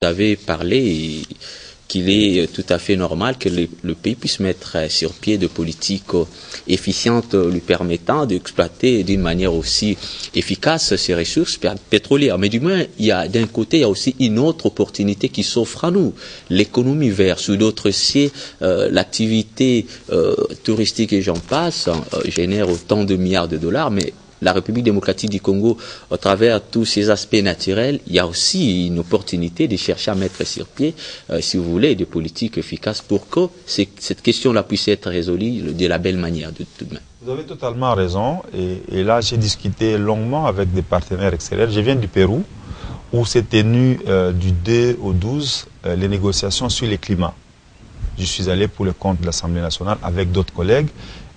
Vous avez parlé qu'il est tout à fait normal que le pays puisse mettre sur pied de politiques efficientes lui permettant d'exploiter d'une manière aussi efficace ses ressources pétrolières. Mais du moins, d'un côté, il y a aussi une autre opportunité qui s'offre à nous. L'économie verte, sous d'autres cieux, l'activité touristique et j'en passe, génère autant de milliards de dollars, mais la République démocratique du Congo, à travers tous ces aspects naturels, il y a aussi une opportunité de chercher à mettre sur pied, si vous voulez, des politiques efficaces pour que cette question-là puisse être résolue de la belle manière de tout de même. Vous avez totalement raison. Et là, j'ai discuté longuement avec des partenaires extérieurs. Je viens du Pérou, où s'est tenu du 2 au 12 les négociations sur le climat. Je suis allé pour le compte de l'Assemblée nationale avec d'autres collègues.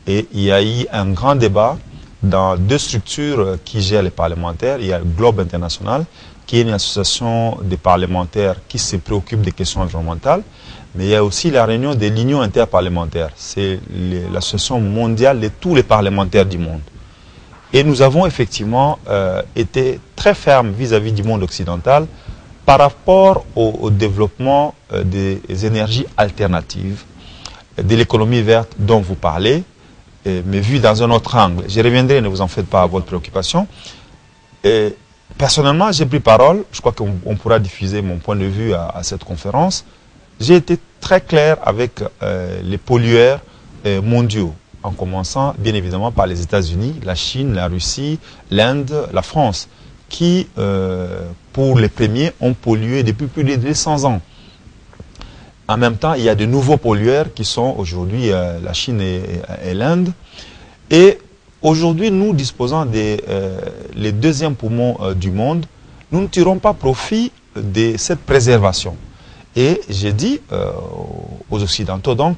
Et il y a eu un grand débat dans deux structures qui gèrent les parlementaires. Il y a Globe International, qui est une association des parlementaires qui se préoccupe des questions environnementales. Mais il y a aussi la réunion de l'Union interparlementaire. C'est l'association mondiale de tous les parlementaires du monde. Et nous avons effectivement été très fermes vis-à-vis du monde occidental par rapport au développement des énergies alternatives, de l'économie verte dont vous parlez, mais vu dans un autre angle. Je reviendrai, ne vous en faites pas à votre préoccupation. Et personnellement, j'ai pris parole, je crois qu'on pourra diffuser mon point de vue à cette conférence. J'ai été très clair avec les pollueurs mondiaux, en commençant bien évidemment par les États-Unis, la Chine, la Russie, l'Inde, la France, qui, pour les premiers, ont pollué depuis plus de 200 ans. En même temps, il y a de nouveaux pollueurs qui sont aujourd'hui la Chine et l'Inde. Et aujourd'hui, nous disposons des les deuxièmes poumons du monde. Nous ne tirons pas profit de cette préservation. Et j'ai dit aux Occidentaux donc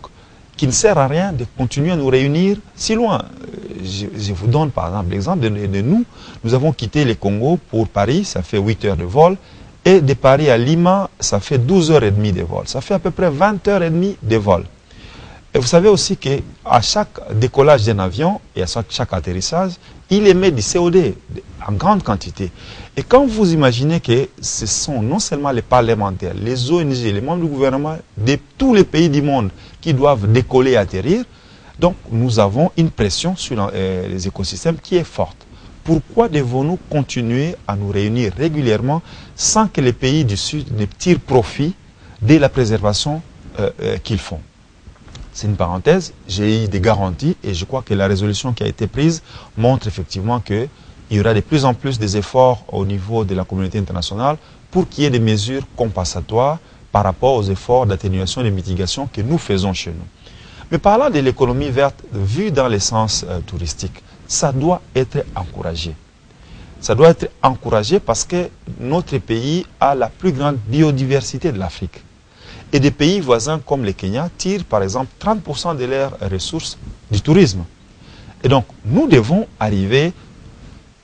qu'il ne sert à rien de continuer à nous réunir si loin. Je vous donne par exemple l'exemple de nous. Nous avons quitté le Congo pour Paris, ça fait 8 heures de vol. Et de Paris à Lima, ça fait 12h30 de vol. Ça fait à peu près 20h30 de vol. Et vous savez aussi qu'à chaque décollage d'un avion et à chaque atterrissage, il émet du CO2 en grande quantité. Et quand vous imaginez que ce sont non seulement les parlementaires, les ONG, les membres du gouvernement de tous les pays du monde qui doivent décoller et atterrir, donc nous avons une pression sur les écosystèmes qui est forte. Pourquoi devons-nous continuer à nous réunir régulièrement sans que les pays du Sud ne tirent profit de la préservation qu'ils font? C'est une parenthèse, j'ai eu des garanties et je crois que la résolution qui a été prise montre effectivement qu'il y aura de plus en plus des efforts au niveau de la communauté internationale pour qu'il y ait des mesures compensatoires par rapport aux efforts d'atténuation et de mitigation que nous faisons chez nous. Mais parlant de l'économie verte vue dans le sens touristique, ça doit être encouragé. Ça doit être encouragé parce que notre pays a la plus grande biodiversité de l'Afrique. Et des pays voisins comme le Kenya tirent par exemple 30% de leurs ressources du tourisme. Et donc nous devons arriver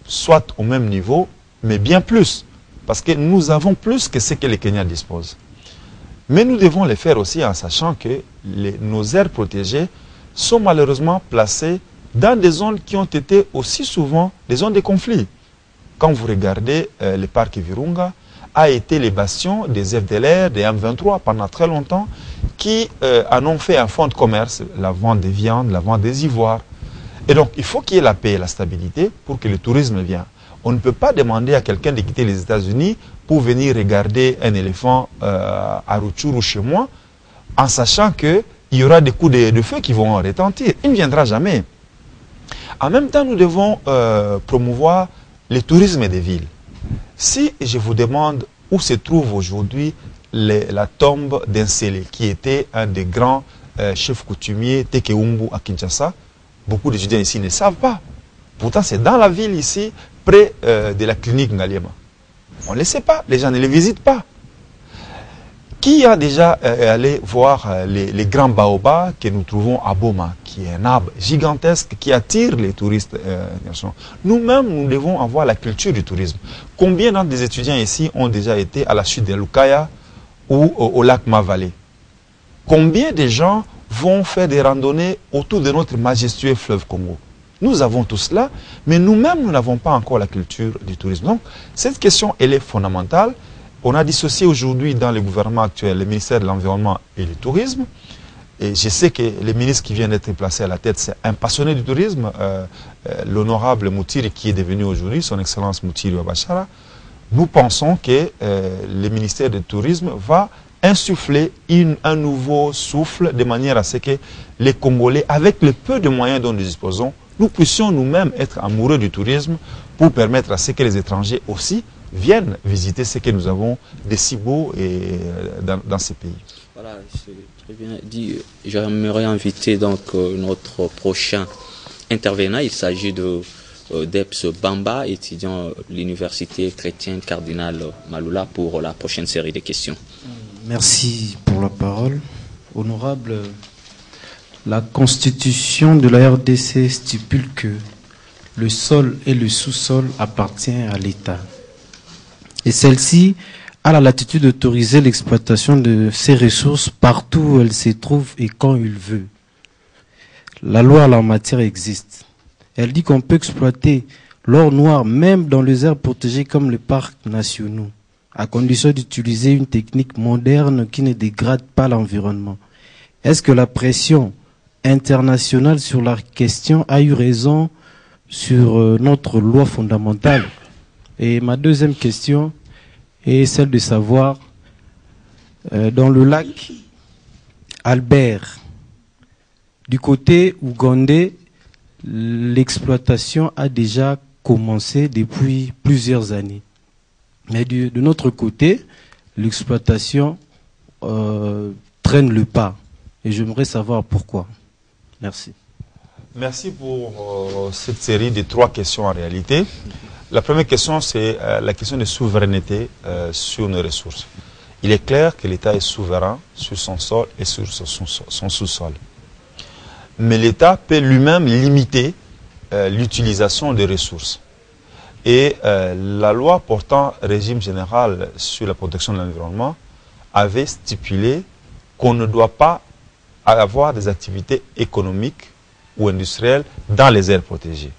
soit au même niveau, mais bien plus. Parce que nous avons plus que ce que le Kenya dispose. Mais nous devons le faire aussi en sachant que nos aires protégées sont malheureusement placées dans des zones qui ont été aussi souvent des zones de conflit. Quand vous regardez le parc Virunga, a été les bastions des FDLR, des M23 pendant très longtemps, qui en ont fait un fonds de commerce, la vente des viandes, la vente des ivoires. Et donc, il faut qu'il y ait la paix et la stabilité pour que le tourisme vienne. On ne peut pas demander à quelqu'un de quitter les États-Unis pour venir regarder un éléphant à Rutshuru chez moi, en sachant qu'il y aura des coups de feu qui vont retentir. Il ne viendra jamais. En même temps, nous devons promouvoir le tourisme des villes. Si je vous demande où se trouve aujourd'hui la tombe d'Ensele, qui était un des grands chefs coutumiers Tekeumbu à Kinshasa, beaucoup d'étudiants ici ne savent pas. Pourtant, c'est dans la ville ici, près de la clinique Ngaliema. On ne le sait pas, les gens ne les visitent pas. Qui a déjà allé voir les grands baobabs que nous trouvons à Boma, qui est un arbre gigantesque qui attire les touristes internationaux? Nous-mêmes, nous devons avoir la culture du tourisme. Combien des étudiants ici ont déjà été à la chute de Lukaya ou au lac Mavale? Combien de gens vont faire des randonnées autour de notre majestueux fleuve Congo? Nous avons tout cela, mais nous-mêmes, nous n'avons pas encore la culture du tourisme. Donc, cette question, elle est fondamentale. On a dissocié aujourd'hui dans le gouvernement actuel le ministère de l'Environnement et du Tourisme. Et je sais que le ministre qui vient d'être placé à la tête, c'est un passionné du tourisme, l'honorable Moutiri, qui est devenu aujourd'hui son Excellence Moutiri Ouabachara. Nous pensons que le ministère du Tourisme va insuffler un nouveau souffle de manière à ce que les Congolais, avec le peu de moyens dont nous disposons, nous puissions nous-mêmes être amoureux du tourisme pour permettre à ce que les étrangers aussi viennent visiter ce que nous avons de si beau dans ces pays. Voilà, c'est très bien dit. J'aimerais inviter donc notre prochain intervenant. Il s'agit de Debs Bamba, étudiant à l'université chrétienne Cardinal Maloula, pour la prochaine série de questions. Merci pour la parole. Honorable, la constitution de la RDC stipule que le sol et le sous-sol appartiennent à l'État. Et celle-ci a la latitude d'autoriser l'exploitation de ces ressources partout où elles se trouvent et quand il veut. La loi en la matière existe. Elle dit qu'on peut exploiter l'or noir même dans les aires protégées comme les parcs nationaux, à condition d'utiliser une technique moderne qui ne dégrade pas l'environnement. Est-ce que la pression internationale sur la question a eu raison sur notre loi fondamentale? Et ma deuxième question est celle de savoir, dans le lac Albert, du côté ougandais, l'exploitation a déjà commencé depuis plusieurs années. Mais de notre côté, l'exploitation traîne le pas. Et j'aimerais savoir pourquoi. Merci. Merci pour cette série de 3 questions en réalité. La première question, c'est la question de souveraineté sur nos ressources. Il est clair que l'État est souverain sur son sol et sur son sous-sol. Mais l'État peut lui-même limiter l'utilisation des ressources. Et la loi portant régime général sur la protection de l'environnement avait stipulé qu'on ne doit pas avoir des activités économiques ou industrielles dans les aires protégées.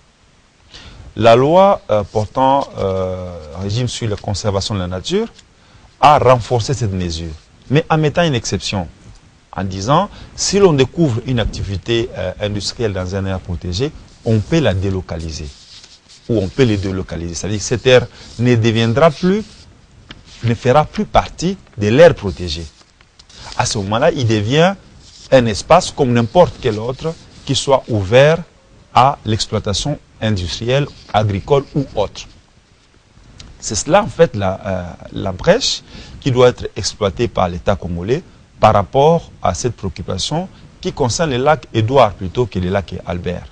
La loi portant régime sur la conservation de la nature a renforcé cette mesure, mais en mettant une exception, en disant, si l'on découvre une activité industrielle dans un aire protégé, on peut la délocaliser, ou on peut les délocaliser. C'est-à-dire que cette aire ne fera plus partie de l'aire protégée. À ce moment-là, il devient un espace comme n'importe quel autre qui soit ouvert à l'exploitation industrielle, agricole ou autre. C'est cela en fait la brèche qui doit être exploitée par l'État congolais par rapport à cette préoccupation qui concerne le lac Édouard plutôt que le lac Albert.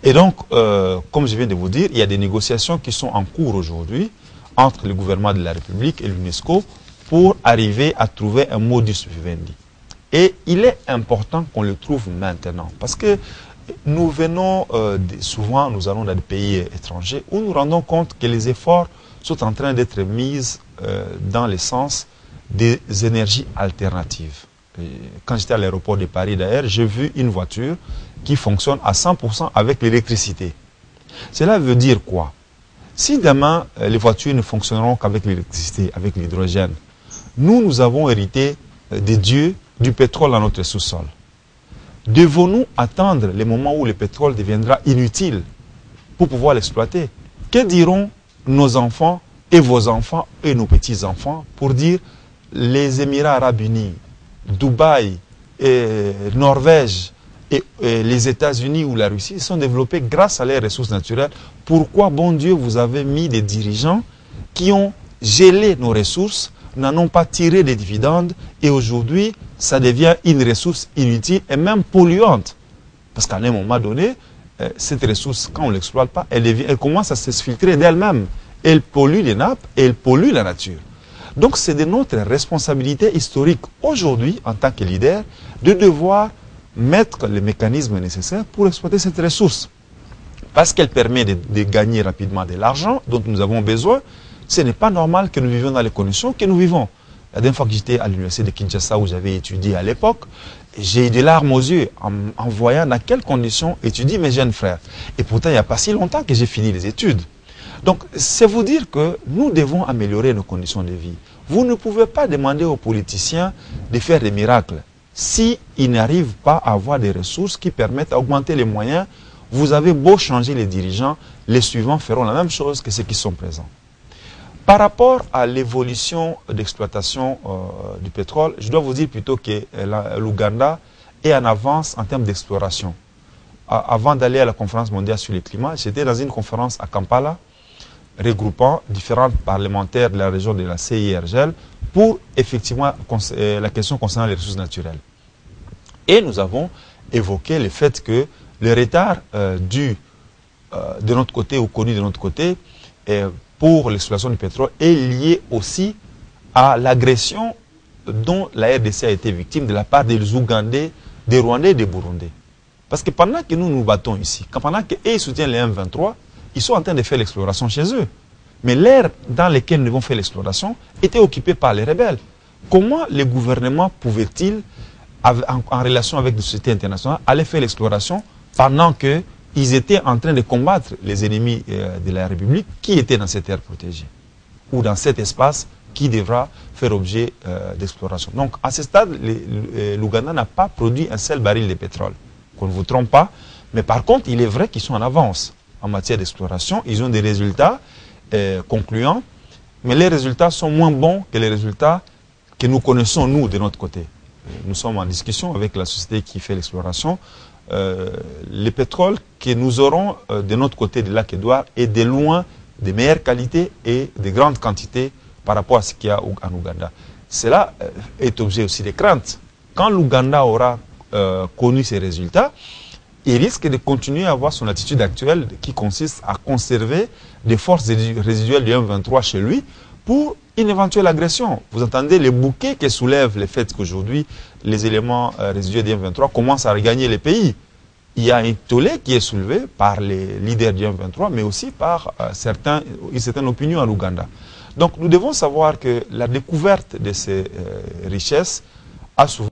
Et donc, comme je viens de vous dire, il y a des négociations qui sont en cours aujourd'hui entre le gouvernement de la République et l'UNESCO pour arriver à trouver un modus vivendi. Et il est important qu'on le trouve maintenant parce que nous venons, souvent nous allons dans des pays étrangers où nous rendons compte que les efforts sont en train d'être mis dans le sens des énergies alternatives. Et quand j'étais à l'aéroport de Paris d'ailleurs, j'ai vu une voiture qui fonctionne à 100% avec l'électricité. Cela veut dire quoi? Si demain les voitures ne fonctionneront qu'avec l'électricité, avec l'hydrogène, nous avons hérité des dieux du pétrole dans notre sous-sol. Devons-nous attendre le moment où le pétrole deviendra inutile pour pouvoir l'exploiter? Que diront nos enfants et vos enfants et nos petits-enfants pour dire les Émirats arabes unis, Dubaï, Norvège et les États-Unis ou la Russie sont développés grâce à leurs ressources naturelles? Pourquoi, bon Dieu, vous avez mis des dirigeants qui ont gelé nos ressources, n'en ont pas tiré des dividendes et aujourd'hui, ça devient une ressource inutile et même polluante. Parce qu'à un moment donné, cette ressource, quand on ne l'exploite pas, elle commence à se filtrer d'elle-même. Elle pollue les nappes et elle pollue la nature. Donc c'est de notre responsabilité historique aujourd'hui, en tant que leader, de devoir mettre les mécanismes nécessaires pour exploiter cette ressource. Parce qu'elle permet de gagner rapidement de l'argent dont nous avons besoin. Ce n'est pas normal que nous vivions dans les conditions que nous vivons. La dernière fois que j'étais à l'université de Kinshasa où j'avais étudié à l'époque, j'ai eu des larmes aux yeux en voyant dans quelles conditions étudient mes jeunes frères. Et pourtant, il n'y a pas si longtemps que j'ai fini les études. Donc, c'est vous dire que nous devons améliorer nos conditions de vie. Vous ne pouvez pas demander aux politiciens de faire des miracles. S'ils n'arrivent pas à avoir des ressources qui permettent d'augmenter les moyens, vous avez beau changer les dirigeants, les suivants feront la même chose que ceux qui sont présents. Par rapport à l'évolution d'exploitation du pétrole, je dois vous dire plutôt que l'Ouganda est en avance en termes d'exploration. Avant d'aller à la conférence mondiale sur le climat, j'étais dans une conférence à Kampala, regroupant différents parlementaires de la région de la CIRGL pour effectivement la question concernant les ressources naturelles. Et nous avons évoqué le fait que le retard dû de notre côté ou connu de notre côté pour l'exploitation du pétrole est lié aussi à l'agression dont la RDC a été victime de la part des Ougandais, des Rwandais et des Burundais. Parce que pendant que nous nous battons ici, pendant qu'ils soutiennent les M23, ils sont en train de faire l'exploration chez eux. Mais l'air dans lequel nous avons fait l'exploration était occupé par les rebelles. Comment les gouvernements pouvaient-ils, en relation avec les sociétés internationales, aller faire l'exploration pendant qu'ils étaient en train de combattre les ennemis de la République qui étaient dans cette terre protégée ou dans cet espace qui devra faire objet d'exploration. Donc à ce stade, l'Ouganda n'a pas produit un seul baril de pétrole. Qu'on ne vous trompe pas, mais par contre, il est vrai qu'ils sont en avance en matière d'exploration. Ils ont des résultats concluants, mais les résultats sont moins bons que les résultats que nous connaissons, nous, de notre côté. Nous sommes en discussion avec la société qui fait l'exploration. Le pétrole que nous aurons de notre côté de lac Édouard est de loin de meilleure qualité et de grandes quantités par rapport à ce qu'il y a en Ouganda. Cela est objet aussi de crainte. Quand l'Ouganda aura connu ces résultats, il risque de continuer à avoir son attitude actuelle qui consiste à conserver des forces résiduelles du M23 chez lui pour une éventuelle agression. Vous entendez les bouquets qui soulèvent le fait qu'aujourd'hui les éléments résiduels du M23 commencent à regagner les pays. Il y a un tollé qui est soulevé par les leaders du M23, mais aussi par une certaine opinion en Ouganda. Donc nous devons savoir que la découverte de ces richesses a souvent